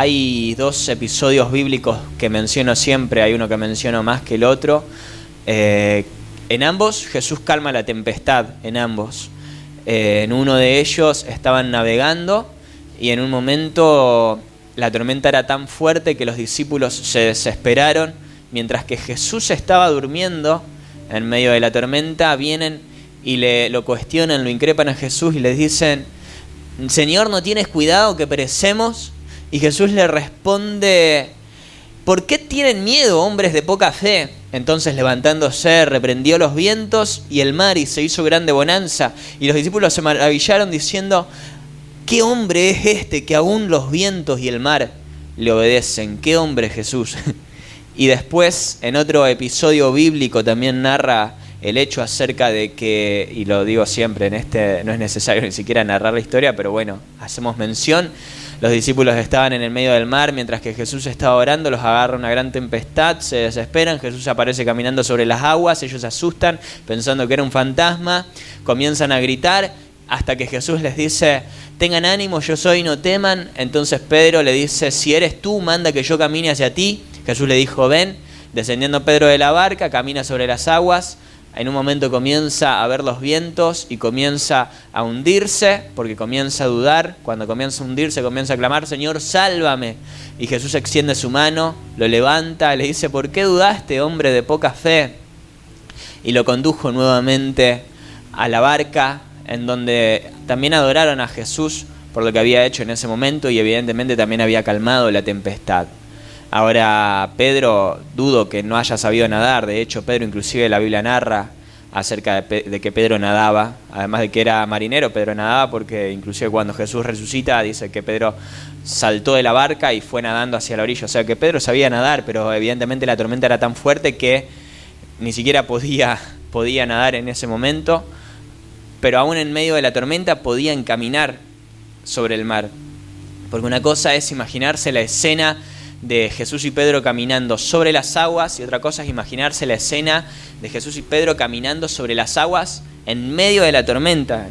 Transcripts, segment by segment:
Hay dos episodios bíblicos que menciono siempre, hay uno que menciono más que el otro. En ambos Jesús calma la tempestad, en ambos. En uno de ellos estaban navegando y en un momento la tormenta era tan fuerte que los discípulos se desesperaron. Mientras que Jesús estaba durmiendo en medio de la tormenta, vienen y lo cuestionan, lo increpan a Jesús y les dicen: Señor, ¿no tienes cuidado que perecemos? Y Jesús le responde: ¿por qué tienen miedo, hombres de poca fe? Entonces, levantándose, reprendió los vientos y el mar, y se hizo grande bonanza. Y los discípulos se maravillaron diciendo: ¿qué hombre es este que aún los vientos y el mar le obedecen? ¿Qué hombre es Jesús? Y después, en otro episodio bíblico, también narra el hecho acerca de que, y lo digo siempre, en este no es necesario ni siquiera narrar la historia, pero bueno, hacemos mención. Los discípulos estaban en el medio del mar mientras que Jesús estaba orando, los agarra una gran tempestad, se desesperan, Jesús aparece caminando sobre las aguas, ellos se asustan pensando que era un fantasma, comienzan a gritar hasta que Jesús les dice: tengan ánimo, yo soy, no teman. Entonces Pedro le dice: si eres tú, manda que yo camine hacia ti. Jesús le dijo: ven. Descendiendo Pedro de la barca, camina sobre las aguas. En un momento comienza a ver los vientos y comienza a hundirse, porque comienza a dudar. Cuando comienza a hundirse, comienza a clamar: Señor, sálvame. Y Jesús extiende su mano, lo levanta, le dice: ¿por qué dudaste, hombre de poca fe? Y lo condujo nuevamente a la barca, en donde también adoraron a Jesús por lo que había hecho en ese momento y evidentemente también había calmado la tempestad. Ahora, Pedro, dudo que no haya sabido nadar. De hecho, Pedro inclusive la Biblia narra acerca de que Pedro nadaba. Además de que era marinero, Pedro nadaba, porque inclusive cuando Jesús resucita dice que Pedro saltó de la barca y fue nadando hacia la orilla. O sea que Pedro sabía nadar, pero evidentemente la tormenta era tan fuerte que ni siquiera podía nadar en ese momento. Pero aún en medio de la tormenta podían caminar sobre el mar. Porque una cosa es imaginarse la escena de Jesús y Pedro caminando sobre las aguas, y otra cosa es imaginarse la escena de Jesús y Pedro caminando sobre las aguas en medio de la tormenta.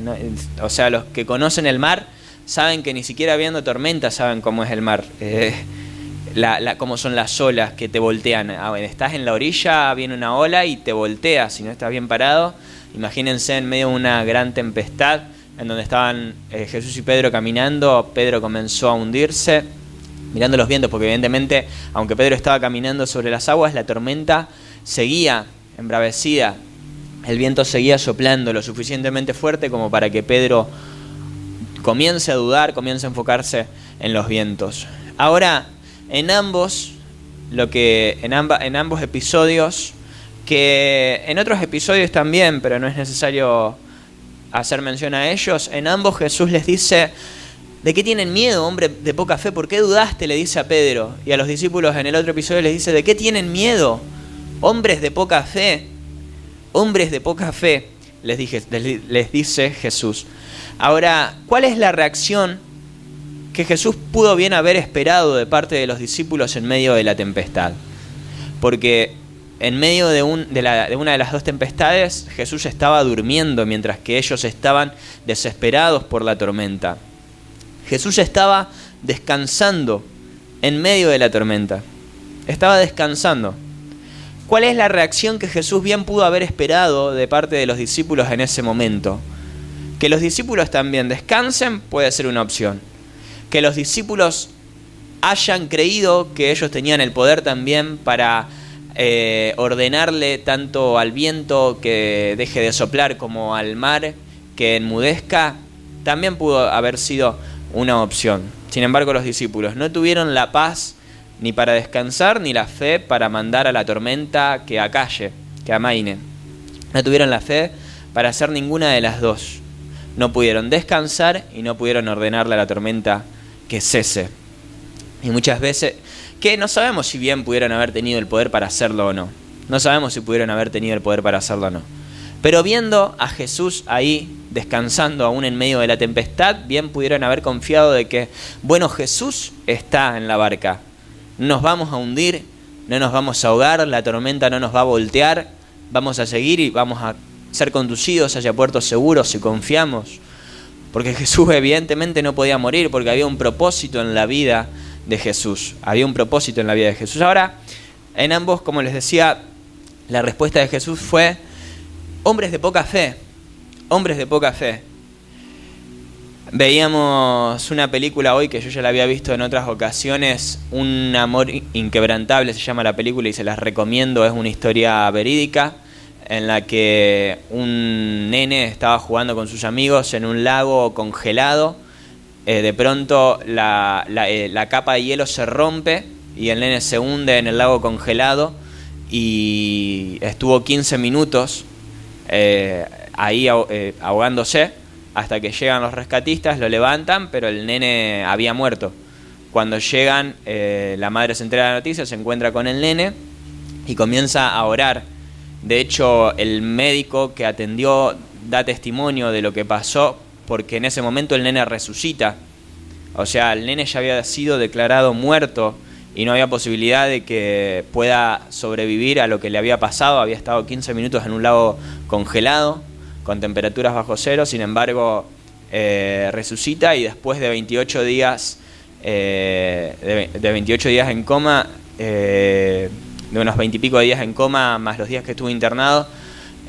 O sea, los que conocen el mar saben que ni siquiera habiendo tormenta saben cómo es el mar, cómo son las olas que te voltean. Estás en la orilla, viene una ola y te voltea si no estás bien parado. Imagínense en medio de una gran tempestad en donde estaban Jesús y Pedro caminando. Pedro comenzó a hundirse mirando los vientos, porque evidentemente, aunque Pedro estaba caminando sobre las aguas, la tormenta seguía embravecida. El viento seguía soplando lo suficientemente fuerte como para que Pedro comience a dudar, comience a enfocarse en los vientos. Ahora, en ambos episodios, que en otros episodios también, pero no es necesario hacer mención a ellos, en ambos Jesús les dice: ¿de qué tienen miedo, hombre de poca fe? ¿Por qué dudaste?, le dice a Pedro. Y a los discípulos en el otro episodio les dice: ¿de qué tienen miedo, hombres de poca fe? Hombres de poca fe, les dice Jesús. Ahora, ¿cuál es la reacción que Jesús pudo bien haber esperado de parte de los discípulos en medio de la tempestad? Porque en medio de una de las dos tempestades, Jesús estaba durmiendo mientras que ellos estaban desesperados por la tormenta. Jesús estaba descansando en medio de la tormenta. Estaba descansando. ¿Cuál es la reacción que Jesús bien pudo haber esperado de parte de los discípulos en ese momento? Que los discípulos también descansen puede ser una opción. Que los discípulos hayan creído que ellos tenían el poder también para ordenarle tanto al viento que deje de soplar como al mar que enmudezca, también pudo haber sido una opción. Sin embargo, los discípulos no tuvieron la paz ni para descansar ni la fe para mandar a la tormenta que acalle, que amaine. No tuvieron la fe para hacer ninguna de las dos. No pudieron descansar y no pudieron ordenarle a la tormenta que cese. Y muchas veces, que no sabemos si bien pudieron haber tenido el poder para hacerlo o no. No sabemos si pudieron haber tenido el poder para hacerlo o no. Pero viendo a Jesús ahí descansando aún en medio de la tempestad, bien pudieron haber confiado de que, bueno, Jesús está en la barca. No nos vamos a hundir, no nos vamos a ahogar, la tormenta no nos va a voltear, vamos a seguir y vamos a ser conducidos hacia puertos seguros si confiamos. Porque Jesús evidentemente no podía morir, porque había un propósito en la vida de Jesús. Había un propósito en la vida de Jesús. Ahora, en ambos, como les decía, la respuesta de Jesús fue hombres de poca fe. Hombres de poca fe. Veíamos una película hoy que yo ya la había visto en otras ocasiones, Un amor inquebrantable se llama la película y se las recomiendo. Es una historia verídica en la que un nene estaba jugando con sus amigos en un lago congelado. De pronto la capa de hielo se rompe y el nene se hunde en el lago congelado y estuvo 15 minutos ahí ahogándose hasta que llegan los rescatistas, lo levantan, pero el nene había muerto. Cuando llegan, la madre se entera de la noticia, se encuentra con el nene y comienza a orar. De hecho, el médico que atendió da testimonio de lo que pasó, porque en ese momento el nene resucita. O sea, el nene ya había sido declarado muerto y no había posibilidad de que pueda sobrevivir a lo que le había pasado. Había estado 15 minutos en un lago congelado, con temperaturas bajo cero. Sin embargo, resucita y después de 28 días, de 28 días en coma, de unos 20 y pico de días en coma, más los días que estuvo internado,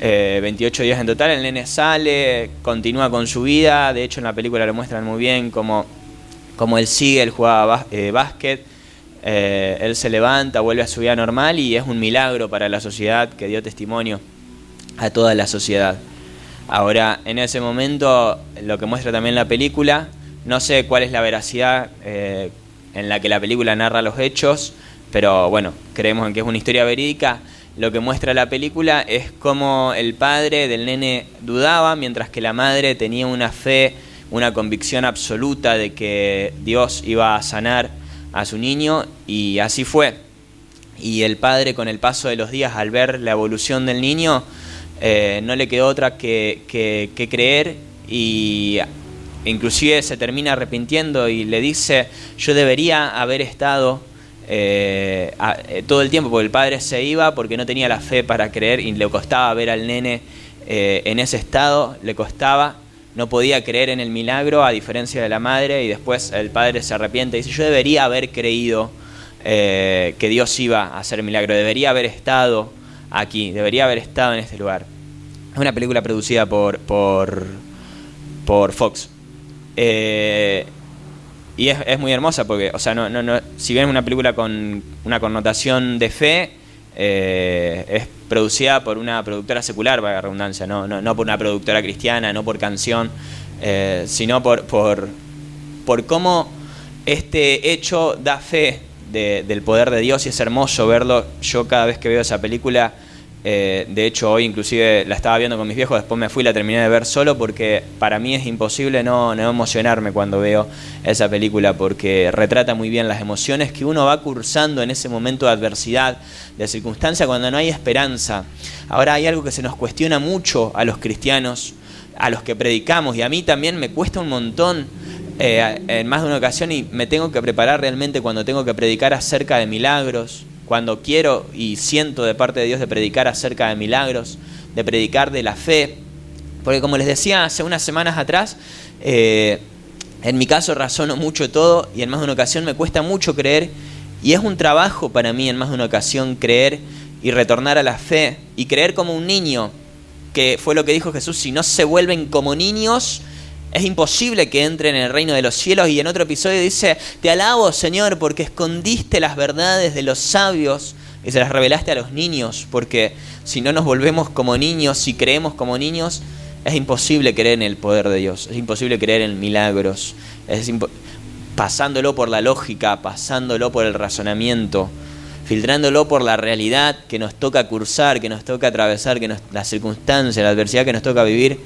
28 días en total, el nene sale, continúa con su vida. De hecho, en la película lo muestran muy bien como él sigue, él jugaba básquet, él se levanta, vuelve a su vida normal y es un milagro para la sociedad que dio testimonio a toda la sociedad. Ahora, en ese momento, lo que muestra también la película, no sé cuál es la veracidad en la que la película narra los hechos, pero bueno, creemos en que es una historia verídica. Lo que muestra la película es cómo el padre del nene dudaba, mientras que la madre tenía una fe, una convicción absoluta de que Dios iba a sanar a su niño, y así fue. Y el padre, con el paso de los días, al ver la evolución del niño, no le quedó otra que creer, y inclusive se termina arrepintiendo y le dice: yo debería haber estado todo el tiempo, porque el padre se iba porque no tenía la fe para creer y le costaba ver al nene en ese estado, le costaba, no podía creer en el milagro, a diferencia de la madre. Y después el padre se arrepiente y dice: yo debería haber creído que Dios iba a hacer el milagro, debería haber estado aquí, debería haber estado en este lugar. Es una película producida por Fox. Y es muy hermosa porque, o sea, no, si bien es una película con una connotación de fe, es producida por una productora secular, para la redundancia, no por una productora cristiana, no por canción, sino por cómo este hecho da fe del poder de Dios, y es hermoso verlo. Yo cada vez que veo esa película, de hecho hoy inclusive la estaba viendo con mis viejos, después me fui y la terminé de ver solo, porque para mí es imposible no emocionarme cuando veo esa película, porque retrata muy bien las emociones que uno va cursando en ese momento de adversidad, de circunstancia, cuando no hay esperanza. Ahora, hay algo que se nos cuestiona mucho a los cristianos, a los que predicamos, y a mí también me cuesta un montón en más de una ocasión, y me tengo que preparar realmente cuando tengo que predicar acerca de milagros, cuando quiero y siento de parte de Dios de predicar acerca de milagros, de predicar de la fe. Porque, como les decía hace unas semanas atrás, en mi caso razono mucho todo, y en más de una ocasión me cuesta mucho creer, y es un trabajo para mí en más de una ocasión creer y retornar a la fe, y creer como un niño, que fue lo que dijo Jesús: si no se vuelven como niños, es imposible que entren en el reino de los cielos. Y en otro episodio dice: te alabo, Señor, porque escondiste las verdades de los sabios y se las revelaste a los niños. Porque si no nos volvemos como niños, si creemos como niños, es imposible creer en el poder de Dios, es imposible creer en milagros, pasándolo por la lógica, pasándolo por el razonamiento, filtrándolo por la realidad que nos toca cursar, que nos toca atravesar, la circunstancia, la adversidad que nos toca vivir.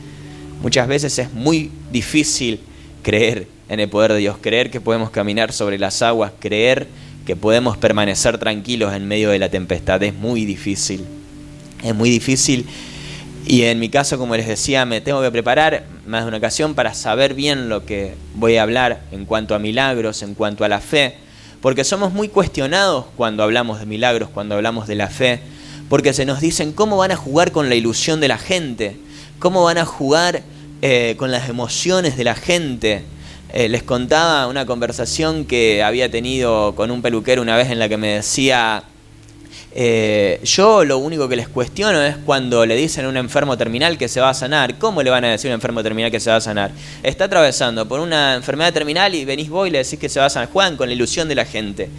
Muchas veces es muy difícil creer en el poder de Dios, creer que podemos caminar sobre las aguas, creer que podemos permanecer tranquilos en medio de la tempestad. Es muy difícil, y en mi caso, como les decía, me tengo que preparar más de una ocasión para saber bien lo que voy a hablar en cuanto a milagros, en cuanto a la fe, porque somos muy cuestionados cuando hablamos de milagros, cuando hablamos de la fe, porque se nos dicen: ¿cómo van a jugar con la ilusión de la gente? ¿Cómo van a jugar con las emociones de la gente? Les contaba una conversación que había tenido con un peluquero una vez en la que me decía, yo lo único que les cuestiono es cuando le dicen a un enfermo terminal que se va a sanar. ¿Cómo le van a decir a un enfermo terminal que se va a sanar? Está atravesando por una enfermedad terminal y venís vos y le decís que se va a sanar. Juegan con la ilusión de la gente.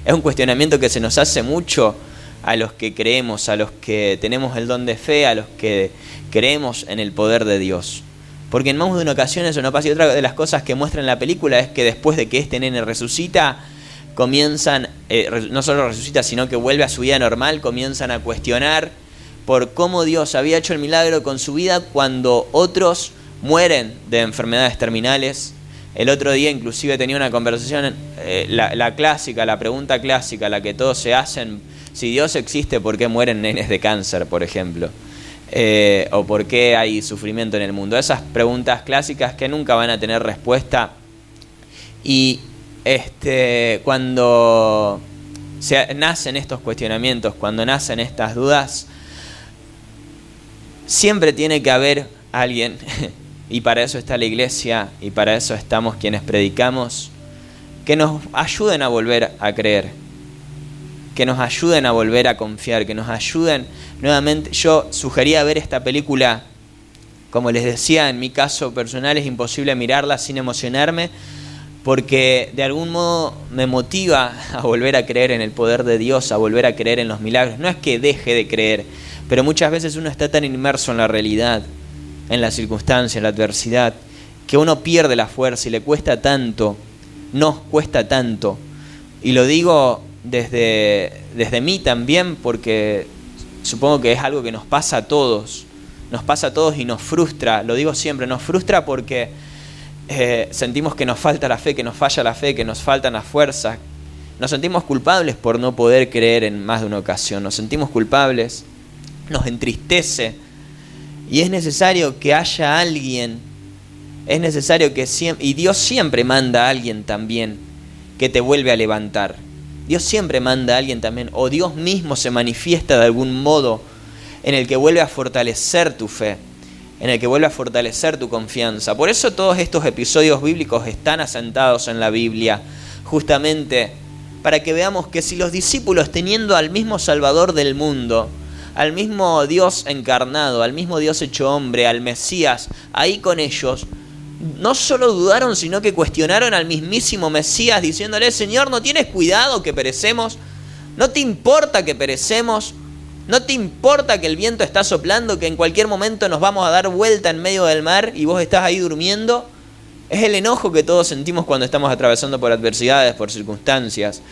Es un cuestionamiento que se nos hace mucho a los que creemos, a los que tenemos el don de fe, a los que creemos en el poder de Dios. Porque en más de una ocasión eso no pasa. Y otra de las cosas que muestra en la película es que después de que este nene resucita, comienzan, no solo resucita, sino que vuelve a su vida normal, comienzan a cuestionar por cómo Dios había hecho el milagro con su vida cuando otros mueren de enfermedades terminales. El otro día inclusive tenía una conversación, la clásica, la pregunta clásica, la que todos se hacen: si Dios existe, ¿por qué mueren nenes de cáncer, por ejemplo? O por qué hay sufrimiento en el mundo. Esas preguntas clásicas que nunca van a tener respuesta. Y cuando nacen estos cuestionamientos, cuando nacen estas dudas, siempre tiene que haber alguien, y para eso está la iglesia, y para eso estamos quienes predicamos, que nos ayuden a volver a creer, que nos ayuden a volver a confiar, que nos ayuden nuevamente. Yo sugería ver esta película, como les decía, en mi caso personal es imposible mirarla sin emocionarme, porque de algún modo me motiva a volver a creer en el poder de Dios, a volver a creer en los milagros. No es que deje de creer, pero muchas veces uno está tan inmerso en la realidad, en la circunstancia, en la adversidad, que uno pierde la fuerza y le cuesta tanto, nos cuesta tanto. Y lo digo desde mí también, porque supongo que es algo que nos pasa a todos y nos frustra. Lo digo siempre, nos frustra porque sentimos que nos falta la fe, que nos falla la fe, que nos faltan las fuerzas. Nos sentimos culpables por no poder creer en más de una ocasión, nos sentimos culpables, nos entristece, y es necesario que haya alguien, es necesario que siempre, y Dios siempre manda a alguien también que te vuelve a levantar. Dios siempre manda a alguien también, o Dios mismo se manifiesta de algún modo en el que vuelve a fortalecer tu fe, en el que vuelve a fortalecer tu confianza. Por eso todos estos episodios bíblicos están asentados en la Biblia, justamente para que veamos que si los discípulos, teniendo al mismo Salvador del mundo, al mismo Dios encarnado, al mismo Dios hecho hombre, al Mesías, ahí con ellos, no solo dudaron, sino que cuestionaron al mismísimo Mesías, diciéndole: Señor, ¿no tienes cuidado que perecemos? ¿No te importa que perecemos? ¿No te importa que el viento está soplando, que en cualquier momento nos vamos a dar vuelta en medio del mar y vos estás ahí durmiendo? Es el enojo que todos sentimos cuando estamos atravesando por adversidades, por circunstancias.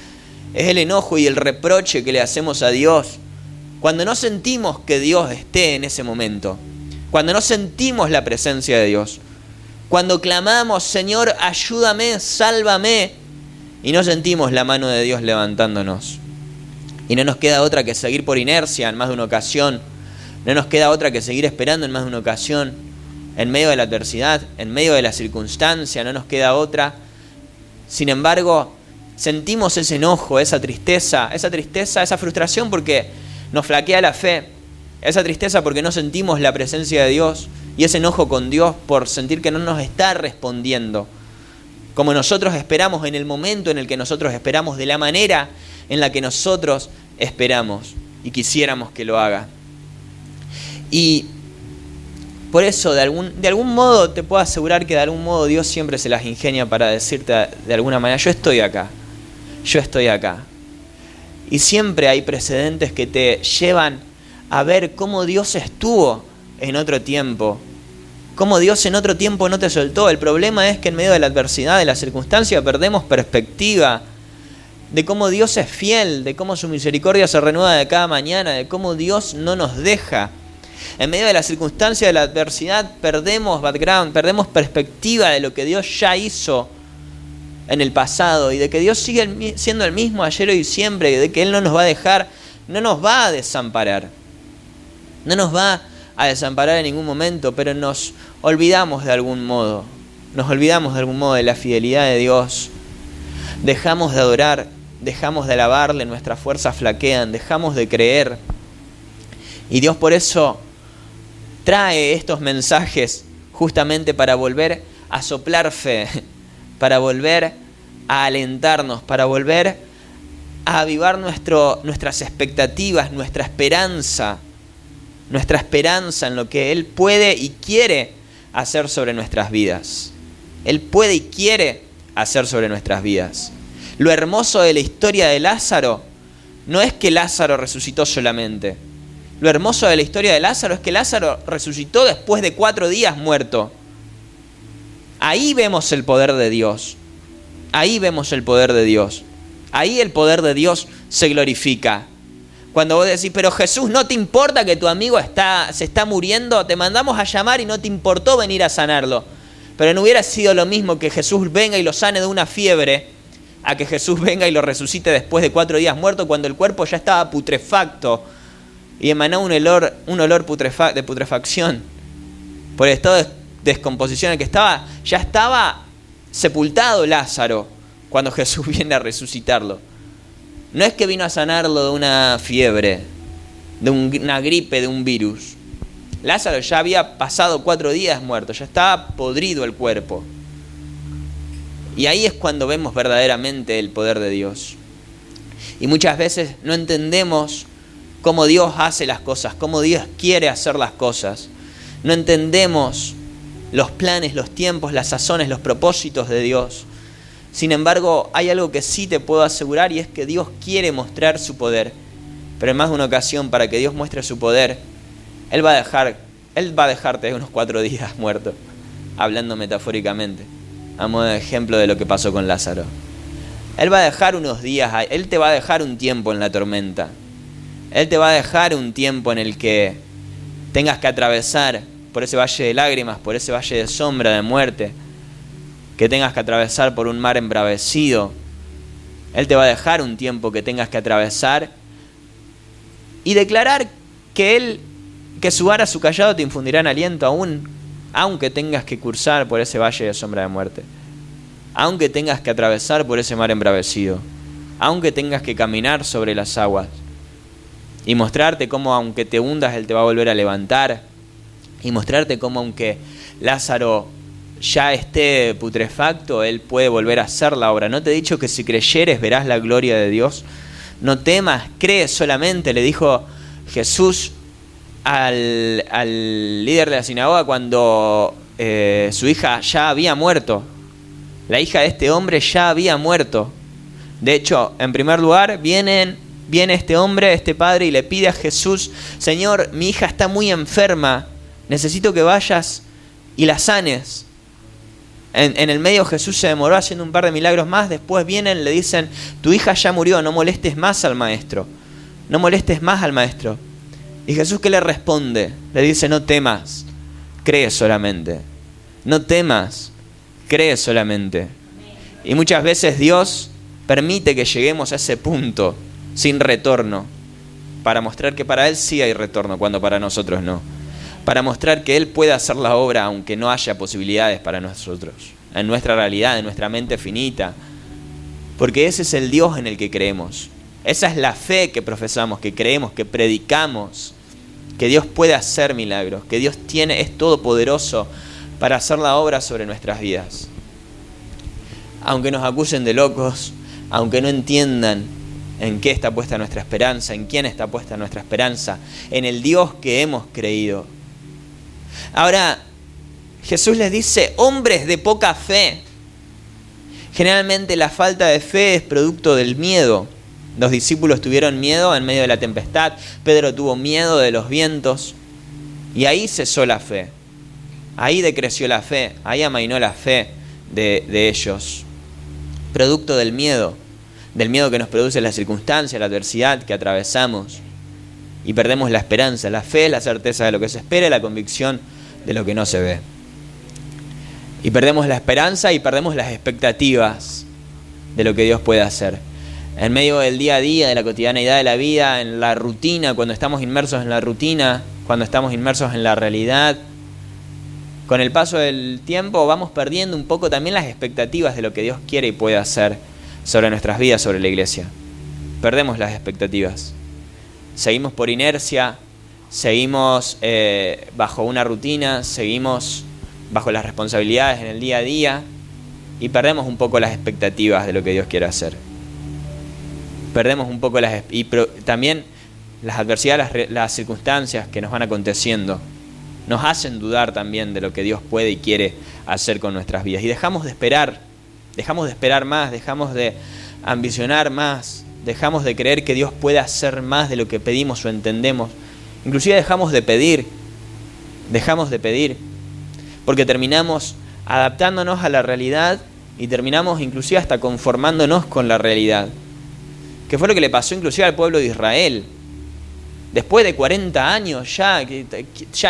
Es el enojo y el reproche que le hacemos a Dios cuando no sentimos que Dios esté en ese momento, cuando no sentimos la presencia de Dios, cuando clamamos: Señor, ayúdame, sálvame, y no sentimos la mano de Dios levantándonos. Y no nos queda otra que seguir por inercia en más de una ocasión, no nos queda otra que seguir esperando en más de una ocasión, en medio de la adversidad, en medio de la circunstancia, no nos queda otra. Sin embargo, sentimos ese enojo, esa tristeza, esa frustración porque nos flaquea la fe, esa tristeza porque no sentimos la presencia de Dios, y ese enojo con Dios por sentir que no nos está respondiendo como nosotros esperamos, en el momento en el que nosotros esperamos, de la manera en la que nosotros esperamos y quisiéramos que lo haga. Y por eso de algún modo te puedo asegurar que de algún modo Dios siempre se las ingenia para decirte de alguna manera: yo estoy acá. Y siempre hay precedentes que te llevan a ver cómo Dios estuvo en otro tiempo, cómo Dios en otro tiempo no te soltó. El problema es que en medio de la adversidad, de la circunstancia, perdemos perspectiva de cómo Dios es fiel, de cómo su misericordia se renueva de cada mañana, de cómo Dios no nos deja. En medio de la circunstancia de la adversidad perdemos background, perdemos perspectiva de lo que Dios ya hizo en el pasado y de que Dios sigue siendo el mismo ayer, hoy y siempre, y de que Él no nos va a dejar, no nos va a desamparar. No nos va a desamparar en ningún momento, pero nos olvidamos de algún modo. Nos olvidamos de algún modo de la fidelidad de Dios. Dejamos de adorar, dejamos de alabarle, nuestras fuerzas flaquean, dejamos de creer. Y Dios por eso trae estos mensajes justamente para volver a soplar fe, para volver a alentarnos, para volver a avivar nuestras expectativas, nuestra esperanza en lo que Él puede y quiere hacer sobre nuestras vidas. Él puede y quiere hacer sobre nuestras vidas. Lo hermoso de la historia de Lázaro no es que Lázaro resucitó solamente. Lo hermoso de la historia de Lázaro es que Lázaro resucitó después de 4 días muerto. Ahí vemos el poder de Dios. Ahí vemos el poder de Dios. Ahí el poder de Dios se glorifica. Cuando vos decís, pero Jesús, ¿no te importa que tu amigo se está muriendo? Te mandamos a llamar y no te importó venir a sanarlo. Pero no hubiera sido lo mismo que Jesús venga y lo sane de una fiebre a que Jesús venga y lo resucite después de 4 días muerto, cuando el cuerpo ya estaba putrefacto y emanaba un olor de putrefacción por el estado de descomposición en el que estaba. Ya estaba sepultado Lázaro cuando Jesús viene a resucitarlo. No es que vino a sanarlo de una fiebre, de una gripe, de un virus. Lázaro ya había pasado 4 días muerto, ya estaba podrido el cuerpo. Y ahí es cuando vemos verdaderamente el poder de Dios. Y muchas veces no entendemos cómo Dios hace las cosas, cómo Dios quiere hacer las cosas. No entendemos los planes, los tiempos, las sazones, los propósitos de Dios. Sin embargo, hay algo que sí te puedo asegurar, y es que Dios quiere mostrar su poder. Pero en más de una ocasión, para que Dios muestre su poder, Él va a dejarte unos 4 días muerto, hablando metafóricamente, a modo de ejemplo de lo que pasó con Lázaro. Él va a dejar unos días, Él te va a dejar un tiempo en la tormenta. Él te va a dejar un tiempo en el que tengas que atravesar por ese valle de lágrimas, por ese valle de sombra, de muerte, que tengas que atravesar por un mar embravecido. Él te va a dejar un tiempo que tengas que atravesar y declarar que su vara, su callado te infundirán aliento aunque tengas que cursar por ese valle de sombra de muerte, aunque tengas que atravesar por ese mar embravecido, aunque tengas que caminar sobre las aguas, y mostrarte cómo aunque te hundas, Él te va a volver a levantar, y mostrarte cómo aunque Lázaro ya esté putrefacto, Él puede volver a hacer la obra. ¿No te he dicho que si creyeres verás la gloria de Dios? No temas, cree solamente, le dijo Jesús al líder de la sinagoga cuando su hija ya había muerto. La hija de este hombre ya había muerto. De hecho, en primer lugar, viene este hombre, este padre, y le pide a Jesús: Señor, mi hija está muy enferma, necesito que vayas y la sanes. En el medio Jesús se demoró haciendo un par de milagros más. Después vienen, le dicen: tu hija ya murió, no molestes más al maestro. No molestes más al maestro. Y Jesús, ¿qué le responde? Le dice: no temas, cree solamente. No temas, cree solamente. Y muchas veces Dios permite que lleguemos a ese punto sin retorno, para mostrar que para Él sí hay retorno cuando para nosotros no. Para mostrar que Él puede hacer la obra aunque no haya posibilidades para nosotros, en nuestra realidad, en nuestra mente finita. Porque ese es el Dios en el que creemos. Esa es la fe que profesamos, que creemos, que predicamos. Que Dios puede hacer milagros, que Dios es todopoderoso para hacer la obra sobre nuestras vidas. Aunque nos acusen de locos, aunque no entiendan en qué está puesta nuestra esperanza, en quién está puesta nuestra esperanza, en el Dios que hemos creído. Ahora, Jesús les dice: hombres de poca fe. Generalmente la falta de fe es producto del miedo. Los discípulos tuvieron miedo en medio de la tempestad. Pedro tuvo miedo de los vientos. Y ahí cesó la fe. Ahí decreció la fe. Ahí amainó la fe de ellos. Producto del miedo. Del miedo que nos produce la circunstancia, la adversidad que atravesamos. Y perdemos la esperanza. La fe es la certeza de lo que se espera y la convicción de lo que no se ve. Y perdemos la esperanza y perdemos las expectativas de lo que Dios puede hacer. En medio del día a día, de la cotidianeidad de la vida, en la rutina, cuando estamos inmersos en la rutina, cuando estamos inmersos en la realidad, con el paso del tiempo vamos perdiendo un poco también las expectativas de lo que Dios quiere y puede hacer sobre nuestras vidas, sobre la iglesia. Perdemos las expectativas. Seguimos por inercia, seguimos bajo una rutina, seguimos bajo las responsabilidades en el día a día, y perdemos un poco las expectativas de lo que Dios quiere hacer. Perdemos un poco también las adversidades, las circunstancias que nos van aconteciendo nos hacen dudar también de lo que Dios puede y quiere hacer con nuestras vidas. Y dejamos de esperar más, dejamos de ambicionar más, dejamos de creer que Dios puede hacer más de lo que pedimos o entendemos. Inclusive dejamos de pedir, porque terminamos adaptándonos a la realidad y terminamos inclusive hasta conformándonos con la realidad. Que fue lo que le pasó inclusive al pueblo de Israel. Después de 40 años ya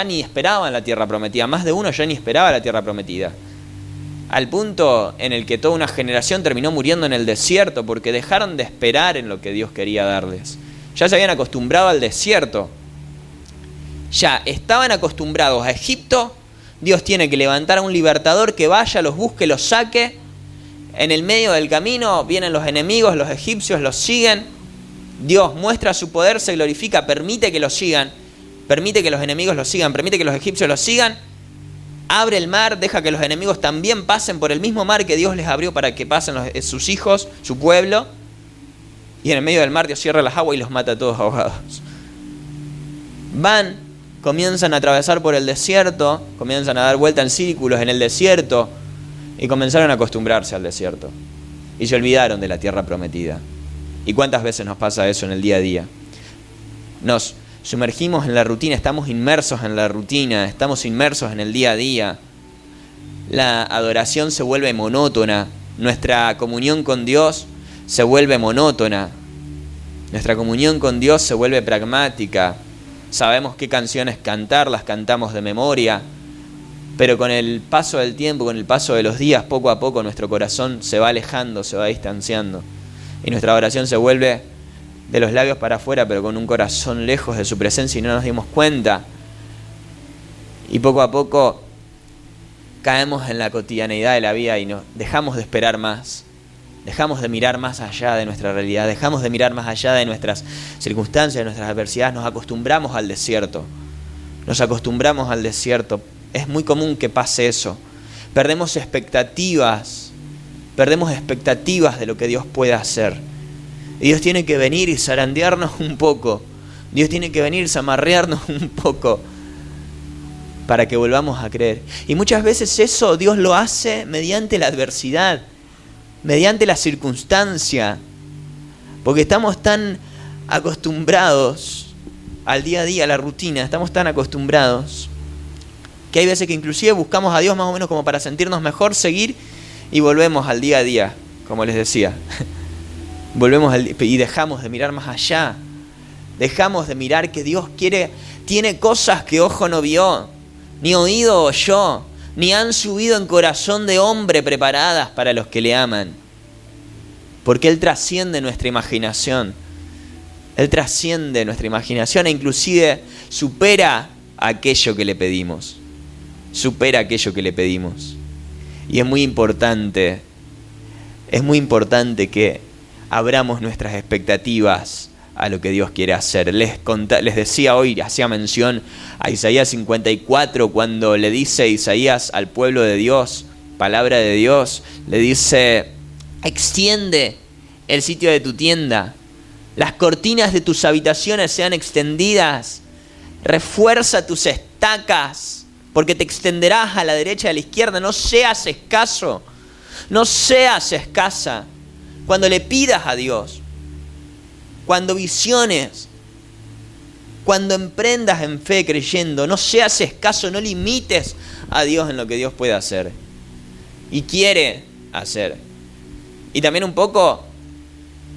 ni esperaban la tierra prometida. Más de uno ya ni esperaba la tierra prometida. Al punto en el que toda una generación terminó muriendo en el desierto porque dejaron de esperar en lo que Dios quería darles. Ya se habían acostumbrado al desierto. Ya estaban acostumbrados a Egipto. Dios tiene que levantar a un libertador que vaya, los busque, los saque. En el medio del camino vienen los enemigos, los egipcios los siguen. Dios muestra su poder, se glorifica, permite que los sigan, permite que los enemigos los sigan, permite que los egipcios los sigan. Abre el mar, deja que los enemigos también pasen por el mismo mar que Dios les abrió para que pasen sus hijos, su pueblo. Y en el medio del mar Dios cierra las aguas y los mata a todos ahogados. Comienzan a atravesar por el desierto, comienzan a dar vuelta en círculos en el desierto y comenzaron a acostumbrarse al desierto. Y se olvidaron de la tierra prometida. ¿Y cuántas veces nos pasa eso en el día a día? Nos sumergimos en la rutina, estamos inmersos en la rutina, estamos inmersos en el día a día. La adoración se vuelve monótona, nuestra comunión con Dios se vuelve monótona, nuestra comunión con Dios se vuelve pragmática. Sabemos qué canciones cantar, las cantamos de memoria, pero con el paso del tiempo, con el paso de los días, poco a poco nuestro corazón se va alejando, se va distanciando. Y nuestra oración se vuelve de los labios para afuera, pero con un corazón lejos de su presencia y no nos dimos cuenta. Y poco a poco caemos en la cotidianeidad de la vida y nos dejamos de esperar más. Dejamos de mirar más allá de nuestra realidad, dejamos de mirar más allá de nuestras circunstancias, de nuestras adversidades, nos acostumbramos al desierto. Es muy común que pase eso. Perdemos expectativas de lo que Dios puede hacer. Y Dios tiene que venir y zarandearnos un poco. Dios tiene que venir y zamarrearnos un poco para que volvamos a creer. Y muchas veces eso Dios lo hace mediante la adversidad, mediante la circunstancia, porque estamos tan acostumbrados al día a día, a la rutina, estamos tan acostumbrados que hay veces que inclusive buscamos a Dios más o menos como para sentirnos mejor, seguir y volvemos al día a día, como les decía. Y dejamos de mirar más allá, dejamos de mirar que Dios tiene cosas que ojo no vio, ni oído oyó, ni han subido en corazón de hombre preparadas para los que le aman. Porque Él trasciende nuestra imaginación. Él trasciende nuestra imaginación e inclusive supera aquello que le pedimos. Supera aquello que le pedimos. Y es muy importante que abramos nuestras expectativas a lo que Dios quiere hacer. Les decía hoy, hacía mención a Isaías 54, cuando le dice Isaías al pueblo de Dios, palabra de Dios, le dice: extiende el sitio de tu tienda, las cortinas de tus habitaciones sean extendidas, refuerza tus estacas, porque te extenderás a la derecha y a la izquierda. No seas escaso, no seas escasa cuando le pidas a Dios. Cuando visiones, cuando emprendas en fe creyendo, no seas escaso, no limites a Dios en lo que Dios puede hacer y quiere hacer. Y también un poco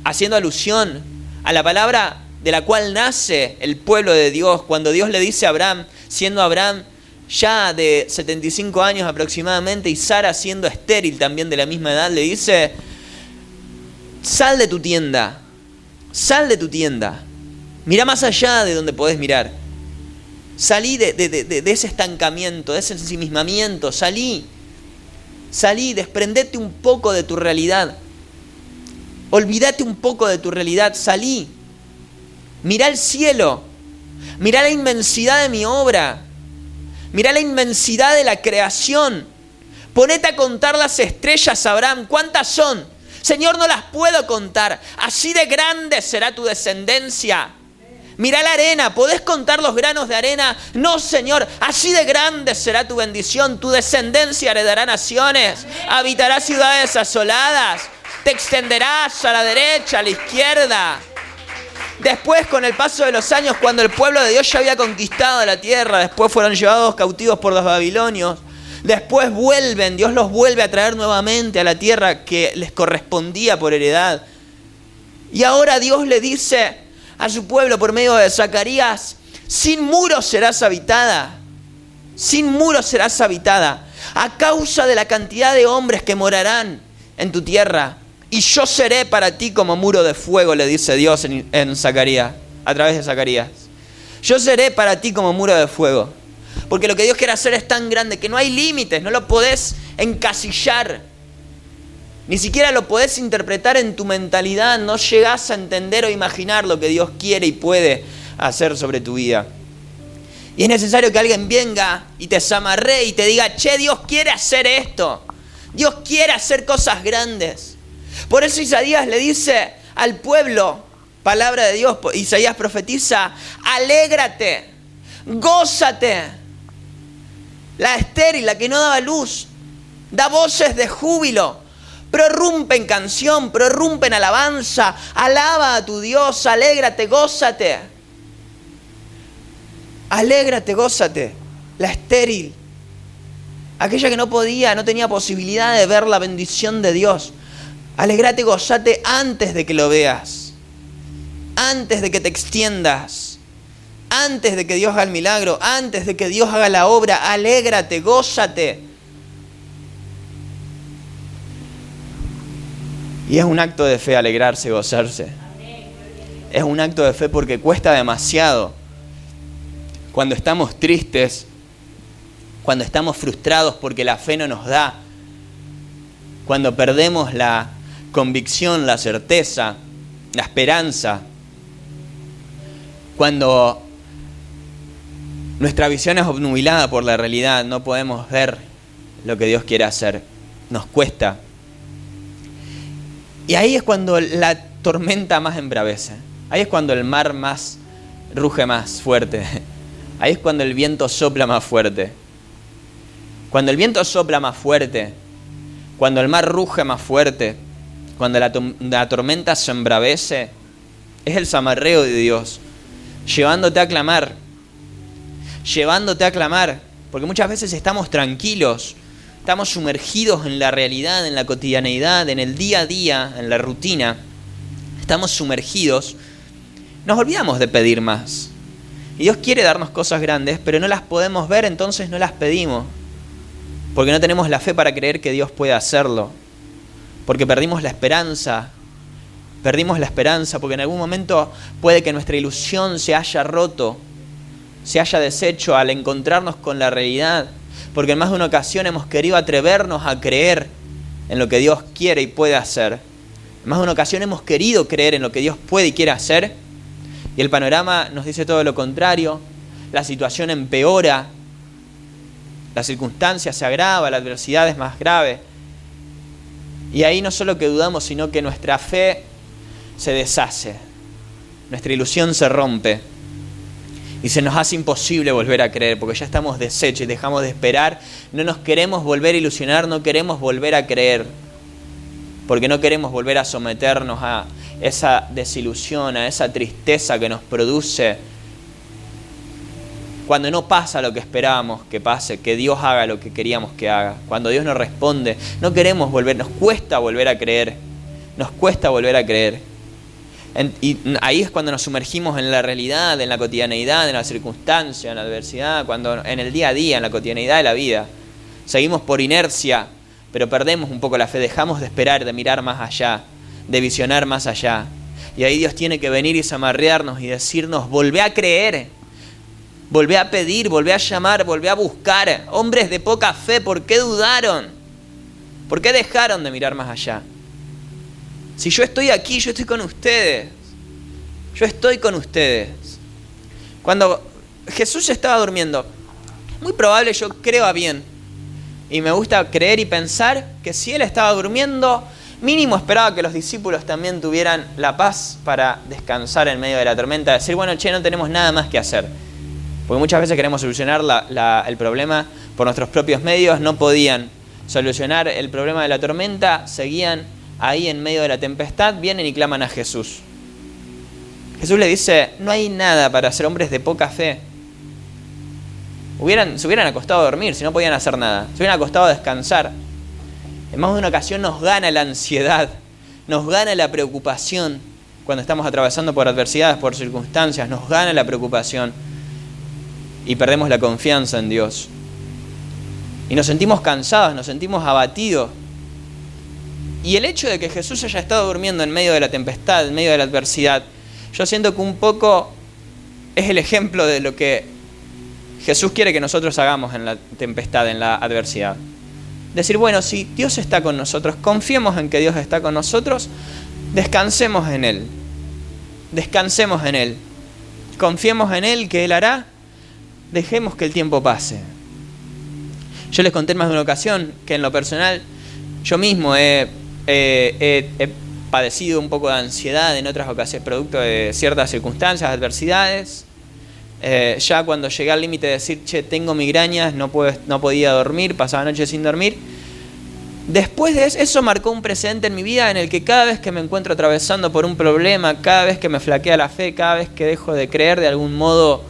haciendo alusión a la palabra de la cual nace el pueblo de Dios, cuando Dios le dice a Abraham, siendo Abraham ya de 75 años aproximadamente y Sara siendo estéril también de la misma edad, le dice: sal de tu tienda. Sal de tu tienda, mira más allá de donde podés mirar. Salí de ese estancamiento, de ese ensimismamiento. Salí, desprendete un poco de tu realidad. Olvídate un poco de tu realidad, salí. Mirá el cielo, mirá la inmensidad de mi obra, mirá la inmensidad de la creación. Ponete a contar las estrellas, Abraham. ¿Cuántas son? Señor, no las puedo contar. Así de grande será tu descendencia. Mirá la arena, ¿podés contar los granos de arena? No, Señor, así de grande será tu bendición. Tu descendencia heredará naciones, habitará ciudades asoladas, te extenderás a la derecha, a la izquierda. Después, con el paso de los años, cuando el pueblo de Dios ya había conquistado la tierra, después fueron llevados cautivos por los babilonios, después vuelven, Dios los vuelve a traer nuevamente a la tierra que les correspondía por heredad. Y ahora Dios le dice a su pueblo por medio de Zacarías: sin muros serás habitada, sin muros serás habitada, a causa de la cantidad de hombres que morarán en tu tierra. Y yo seré para ti como muro de fuego, le dice Dios en Zacarías, a través de Zacarías. Yo seré para ti como muro de fuego. Porque lo que Dios quiere hacer es tan grande que no hay límites, no lo podés encasillar. Ni siquiera lo podés interpretar en tu mentalidad, no llegás a entender o imaginar lo que Dios quiere y puede hacer sobre tu vida. Y es necesario que alguien venga y te zamarree y te diga: che, Dios quiere hacer esto. Dios quiere hacer cosas grandes. Por eso Isaías le dice al pueblo, palabra de Dios, Isaías profetiza: alégrate, gózate. La estéril, la que no daba luz, da voces de júbilo. Prorrumpe en canción, prorrumpe en alabanza, alaba a tu Dios, alégrate, gózate. Alégrate, gózate. La estéril, aquella que no podía, no tenía posibilidad de ver la bendición de Dios. Alégrate, gózate antes de que lo veas, antes de que te extiendas, antes de que Dios haga el milagro, antes de que Dios haga la obra. Alégrate, gózate. Y es un acto de fe alegrarse, gozarse. Es un acto de fe porque cuesta demasiado. Cuando estamos tristes, cuando estamos frustrados porque la fe no nos da, cuando perdemos la convicción, la certeza, la esperanza, cuando nuestra visión es obnubilada por la realidad, no podemos ver lo que Dios quiere hacer, nos cuesta. Y ahí es cuando la tormenta más embravece. Ahí es cuando el mar más ruge más fuerte. Ahí es cuando el viento sopla más fuerte. Cuando el viento sopla más fuerte, cuando el mar ruge más fuerte, cuando la tormenta se embravece, es el zamarreo de Dios, llevándote a clamar. Llevándote a clamar. Porque muchas veces estamos tranquilos, estamos sumergidos en la realidad, en la cotidianeidad, en el día a día, en la rutina. Estamos sumergidos. Nos olvidamos de pedir más. Y Dios quiere darnos cosas grandes, pero no las podemos ver, entonces no las pedimos. Porque no tenemos la fe para creer que Dios puede hacerlo. Porque perdimos la esperanza. Perdimos la esperanza porque en algún momento puede que nuestra ilusión se haya roto, se haya deshecho al encontrarnos con la realidad. Porque en más de una ocasión hemos querido atrevernos a creer en lo que Dios quiere y puede hacer. En más de una ocasión hemos querido creer en lo que Dios puede y quiere hacer. Y el panorama nos dice todo lo contrario. La situación empeora. La circunstancia se agrava, la adversidad es más grave. Y ahí no solo que dudamos, sino que nuestra fe se deshace. Nuestra ilusión se rompe. Y se nos hace imposible volver a creer, porque ya estamos deshechos y dejamos de esperar. No nos queremos volver a ilusionar, no queremos volver a creer. Porque no queremos volver a someternos a esa desilusión, a esa tristeza que nos produce cuando no pasa lo que esperábamos que pase, que Dios haga lo que queríamos que haga. Cuando Dios nos responde, no queremos volver, nos cuesta volver a creer. Nos cuesta volver a creer. Y ahí es cuando nos sumergimos en la realidad, en la cotidianeidad, en la circunstancia, en la adversidad, cuando en el día a día, en la cotidianeidad de la vida. Seguimos por inercia, pero perdemos un poco la fe, dejamos de esperar, de mirar más allá, de visionar más allá. Y ahí Dios tiene que venir y zamarrearnos y decirnos: volvé a creer, volvé a pedir, volvé a llamar, volvé a buscar. Hombres de poca fe, ¿por qué dudaron? ¿Por qué dejaron de mirar más allá? Si yo estoy aquí, yo estoy con ustedes. Yo estoy con ustedes. Cuando Jesús estaba durmiendo, muy probable, yo creo bien, Y me gusta creer y pensar que si Él estaba durmiendo, mínimo esperaba que los discípulos también tuvieran la paz para descansar en medio de la tormenta, decir, bueno, no tenemos nada más que hacer. Porque muchas veces queremos solucionar el problema por nuestros propios medios, no podían solucionar el problema de la tormenta, seguían ahí en medio de la tempestad, vienen y claman a Jesús. Jesús le dice, no hay nada para ser hombres de poca fe. Se hubieran acostado a dormir si no podían hacer nada. Se hubieran acostado a descansar. En más de una ocasión nos gana la ansiedad, nos gana la preocupación cuando estamos atravesando por adversidades, por circunstancias, nos gana la preocupación y perdemos la confianza en Dios. Y nos sentimos cansados, nos sentimos abatidos. Y el hecho de que Jesús haya estado durmiendo en medio de la tempestad, en medio de la adversidad, yo siento que un poco es el ejemplo de lo que Jesús quiere que nosotros hagamos en la tempestad, en la adversidad. Decir, bueno, si Dios está con nosotros, confiemos en que Dios está con nosotros, descansemos en Él. Descansemos en Él. Confiemos en Él, que Él hará. Dejemos que el tiempo pase. Yo les conté en más de una ocasión que en lo personal yo mismo he padecido un poco de ansiedad en otras ocasiones, producto de ciertas circunstancias, adversidades. Ya cuando llegué al límite de decir, tengo migrañas, no podía dormir, pasaba noches sin dormir. Después de eso marcó un precedente en mi vida en el que cada vez que me encuentro atravesando por un problema, cada vez que me flaquea la fe, cada vez que dejo de creer de algún modo,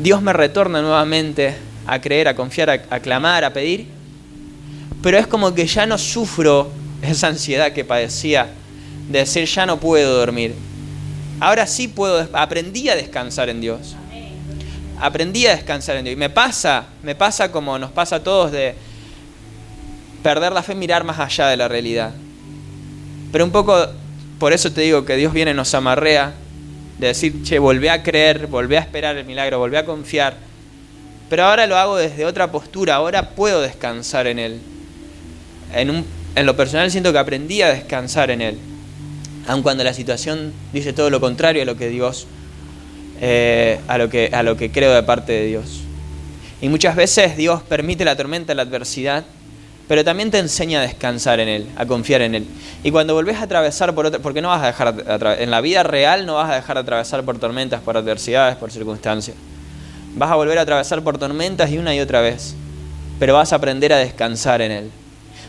Dios me retorna nuevamente a creer, a confiar, a clamar, a pedir. Pero es como que ya no sufro esa ansiedad que padecía de decir, ya no puedo dormir. Ahora sí aprendí a descansar en Dios. Aprendí a descansar en Dios. Y me pasa como nos pasa a todos de perder la fe, mirar más allá de la realidad. Pero un poco, por eso te digo que Dios viene y nos amarrea, de decir, volví a creer, volví a esperar el milagro, volví a confiar. Pero ahora lo hago desde otra postura, ahora puedo descansar en Él. En lo personal siento que aprendí a descansar en Él. Aun cuando la situación dice todo lo contrario a lo que Dios, a lo que creo de parte de Dios. Y muchas veces Dios permite la tormenta, la adversidad, pero también te enseña a descansar en Él, a confiar en Él. Y cuando volvés a atravesar porque no vas a dejar, en la vida real no vas a dejar de atravesar por tormentas, por adversidades, por circunstancias. Vas a volver a atravesar por tormentas y una y otra vez, pero vas a aprender a descansar en Él.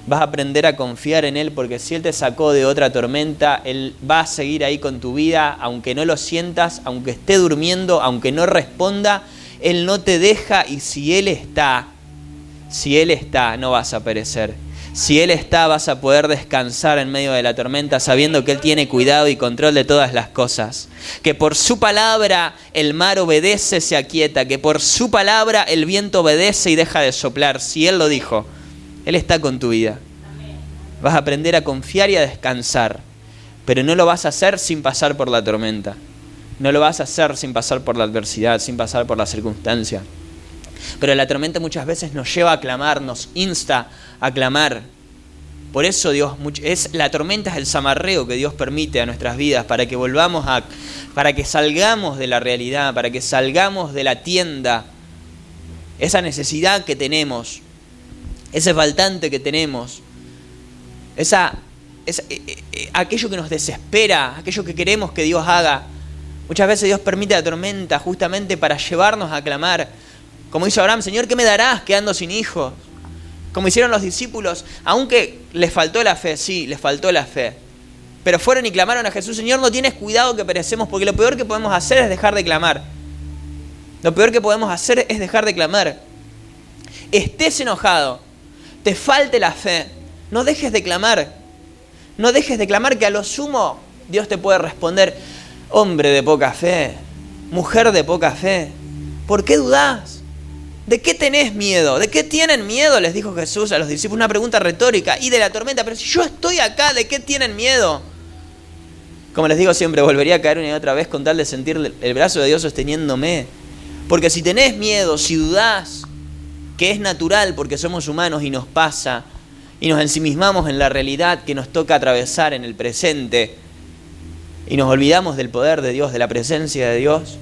Vas a aprender a confiar en Él, porque si Él te sacó de otra tormenta, Él va a seguir ahí con tu vida, aunque no lo sientas, aunque esté durmiendo, aunque no responda, Él no te deja. Y si Él está, no vas a perecer. Si Él está, vas a poder descansar en medio de la tormenta, sabiendo que Él tiene cuidado y control de todas las cosas. Que por su palabra el mar obedece, se aquieta. Que por su palabra el viento obedece y deja de soplar. Si Él lo dijo, Él está con tu vida. Vas a aprender a confiar y a descansar. Pero no lo vas a hacer sin pasar por la tormenta. No lo vas a hacer sin pasar por la adversidad, sin pasar por la circunstancia. Pero la tormenta muchas veces nos lleva a clamar, nos insta a clamar. Por eso la tormenta es el zamarreo que Dios permite a nuestras vidas, para que para que salgamos de la realidad, para que salgamos de la tienda. Esa necesidad que tenemos, ese faltante que tenemos, aquello que nos desespera, aquello que queremos que Dios haga. Muchas veces Dios permite la tormenta justamente para llevarnos a clamar. Como hizo Abraham, Señor, ¿qué me darás quedando sin hijos? Como hicieron los discípulos, aunque les faltó la fe, sí, les faltó la fe. Pero fueron y clamaron a Jesús, Señor, no tienes cuidado que perecemos, porque lo peor que podemos hacer es dejar de clamar. Lo peor que podemos hacer es dejar de clamar. Estés enojado, te falte la fe, no dejes de clamar. No dejes de clamar, que a lo sumo Dios te puede responder, hombre de poca fe, mujer de poca fe, ¿por qué dudás? ¿De qué tenés miedo? ¿De qué tienen miedo? Les dijo Jesús a los discípulos, una pregunta retórica. Y de la tormenta, pero si yo estoy acá, ¿de qué tienen miedo? Como les digo siempre, volvería a caer una y otra vez con tal de sentir el brazo de Dios sosteniéndome. Porque si tenés miedo, si dudás, que es natural porque somos humanos y nos pasa, y nos ensimismamos en la realidad que nos toca atravesar en el presente, y nos olvidamos del poder de Dios, de la presencia de Dios,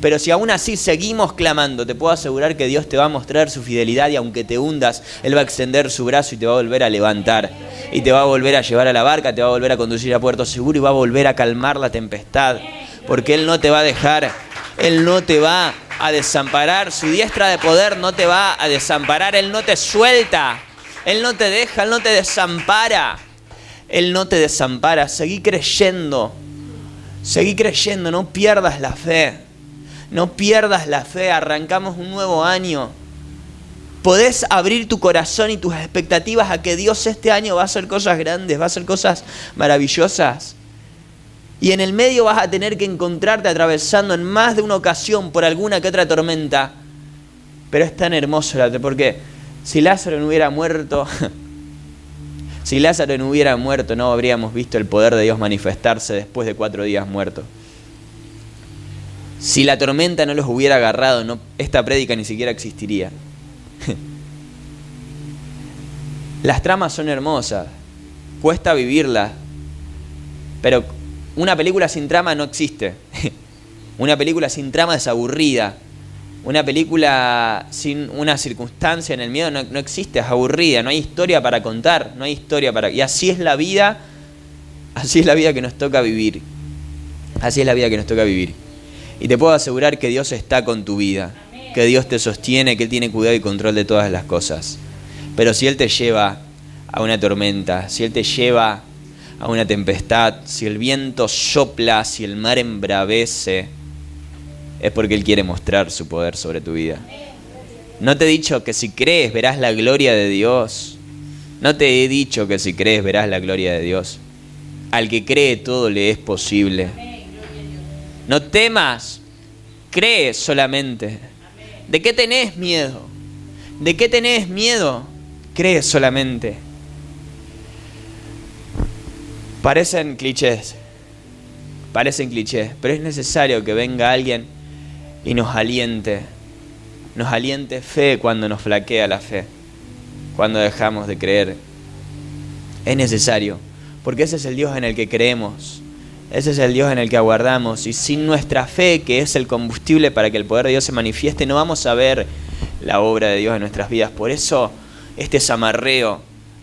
Pero si aún así seguimos clamando, te puedo asegurar que Dios te va a mostrar su fidelidad y aunque te hundas, Él va a extender su brazo y te va a volver a levantar. Y te va a volver a llevar a la barca, te va a volver a conducir a puerto seguro y va a volver a calmar la tempestad. Porque Él no te va a dejar, Él no te va a desamparar. Su diestra de poder no te va a desamparar, Él no te suelta, Él no te deja, Él no te desampara. Él no te desampara. Seguí creyendo, no pierdas la fe. No pierdas la fe, arrancamos un nuevo año. Podés abrir tu corazón y tus expectativas a que Dios este año va a hacer cosas grandes, va a hacer cosas maravillosas. Y en el medio vas a tener que encontrarte atravesando en más de una ocasión por alguna que otra tormenta. Pero es tan hermoso, porque si Lázaro no hubiera muerto, no habríamos visto el poder de Dios manifestarse después de 4 días muerto. Si la tormenta no los hubiera agarrado, esta prédica ni siquiera existiría. Las tramas son hermosas, cuesta vivirlas, pero una película sin trama no existe. Una película sin trama es aburrida. Una película sin una circunstancia en el medio no existe, es aburrida, no hay historia para contar, y así es la vida que nos toca vivir. Y te puedo asegurar que Dios está con tu vida, que Dios te sostiene, que Él tiene cuidado y control de todas las cosas. Pero si Él te lleva a una tormenta, si Él te lleva a una tempestad, si el viento sopla, si el mar embravece, es porque Él quiere mostrar su poder sobre tu vida. No te he dicho que si crees verás la gloria de Dios. No te he dicho que si crees verás la gloria de Dios. Al que cree todo le es posible. No temas, cree solamente. ¿De qué tenés miedo? ¿De qué tenés miedo? Cree solamente. Parecen clichés, pero es necesario que venga alguien y nos aliente fe cuando nos flaquea la fe, cuando dejamos de creer. Es necesario, porque ese es el Dios en el que creemos. Ese es el Dios en el que aguardamos, y sin nuestra fe, que es el combustible para que el poder de Dios se manifieste, no vamos a ver la obra de Dios en nuestras vidas. Por eso este zamarreo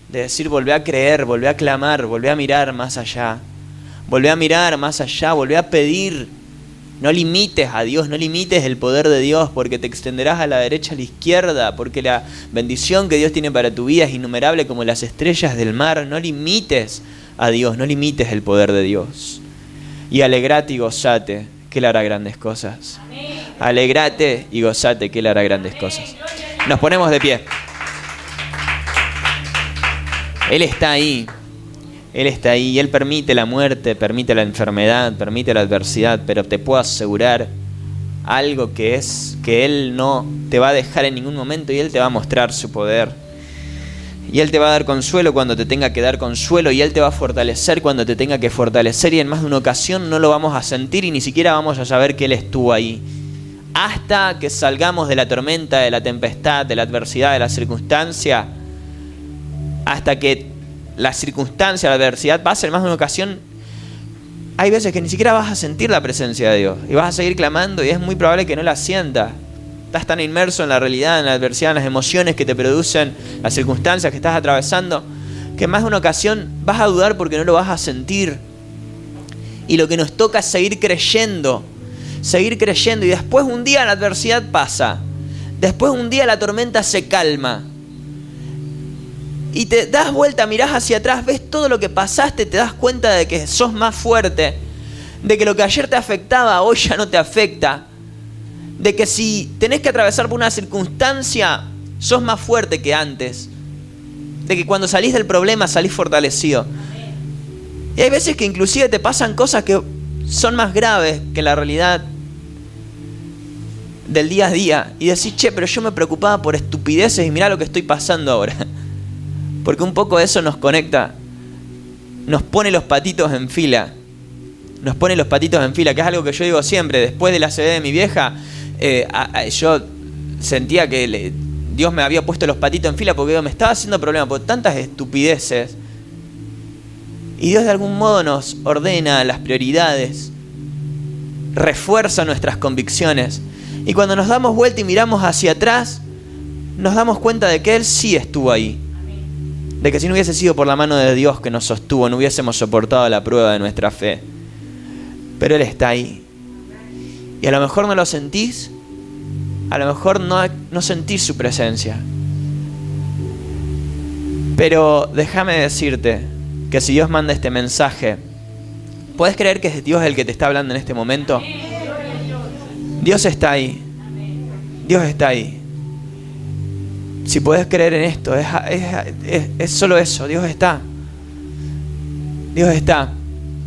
de decir: volvé a creer, volvé a clamar, volvé a mirar más allá, volvé a pedir. No limites a Dios, no limites el poder de Dios, porque te extenderás a la derecha, a la izquierda, porque la bendición que Dios tiene para tu vida es innumerable como las estrellas del mar. No limites a Dios, no limites el poder de Dios. Y alegrate y gozate, que Él hará grandes cosas. Alegrate y gozate, que Él hará grandes cosas. Nos ponemos de pie. Él está ahí, y Él permite la muerte, permite la enfermedad, permite la adversidad, pero te puedo asegurar algo, que es que Él no te va a dejar en ningún momento, y Él te va a mostrar su poder. Y Él te va a dar consuelo cuando te tenga que dar consuelo, y Él te va a fortalecer cuando te tenga que fortalecer, y en más de una ocasión no lo vamos a sentir y ni siquiera vamos a saber que Él estuvo ahí. Hasta que salgamos de la tormenta, de la tempestad, de la adversidad, de la circunstancia, hasta que la circunstancia, la adversidad pase en más de una ocasión, hay veces que ni siquiera vas a sentir la presencia de Dios, y vas a seguir clamando, y es muy probable que no la sientas. Estás tan inmerso en la realidad, en la adversidad, en las emociones que te producen las circunstancias que estás atravesando, que en más de una ocasión vas a dudar porque no lo vas a sentir. Y lo que nos toca es seguir creyendo, y después un día la adversidad pasa, después un día la tormenta se calma, y te das vuelta, mirás hacia atrás, ves todo lo que pasaste, te das cuenta de que sos más fuerte, de que lo que ayer te afectaba hoy ya no te afecta, de que si tenés que atravesar por una circunstancia, sos más fuerte que antes, de que cuando salís del problema salís fortalecido. Y hay veces que inclusive te pasan cosas que son más graves que la realidad del día a día, y decís: che, pero yo me preocupaba por estupideces y mirá lo que estoy pasando ahora. Porque un poco eso nos conecta, nos pone los patitos en fila, que es algo que yo digo siempre. Después de la ACV de mi vieja, yo sentía que Dios me había puesto los patitos en fila, porque me estaba haciendo problema por tantas estupideces, y Dios de algún modo nos ordena las prioridades, refuerza nuestras convicciones. Y cuando nos damos vuelta y miramos hacia atrás, nos damos cuenta de que Él sí estuvo ahí. De que si no hubiese sido por la mano de Dios que nos sostuvo, no hubiésemos soportado la prueba de nuestra fe. Pero Él está ahí. Y a lo mejor no lo sentís, a lo mejor no sentís su presencia. Pero déjame decirte que si Dios manda este mensaje, ¿puedes creer que es Dios el que te está hablando en este momento? Dios está ahí. Dios está ahí. Si puedes creer en esto, es solo eso. Dios está. Dios está.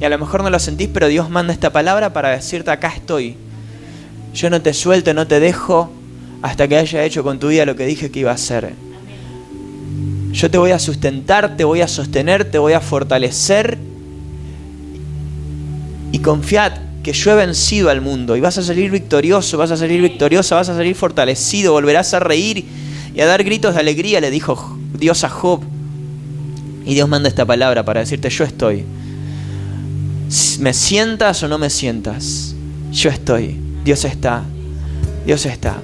Y a lo mejor no lo sentís, pero Dios manda esta palabra para decirte: acá estoy. Yo no te suelto, no te dejo hasta que haya hecho con tu vida lo que dije que iba a hacer. Yo te voy a sustentar, te voy a sostener, te voy a fortalecer. Y confiad que yo he vencido al mundo y vas a salir victorioso, vas a salir victoriosa, vas a salir fortalecido, volverás a reír y a dar gritos de alegría, le dijo Dios a Job. Y Dios manda esta palabra para decirte: yo estoy. ¿Me sientas o no me sientas? Yo estoy. Dios está. Dios está.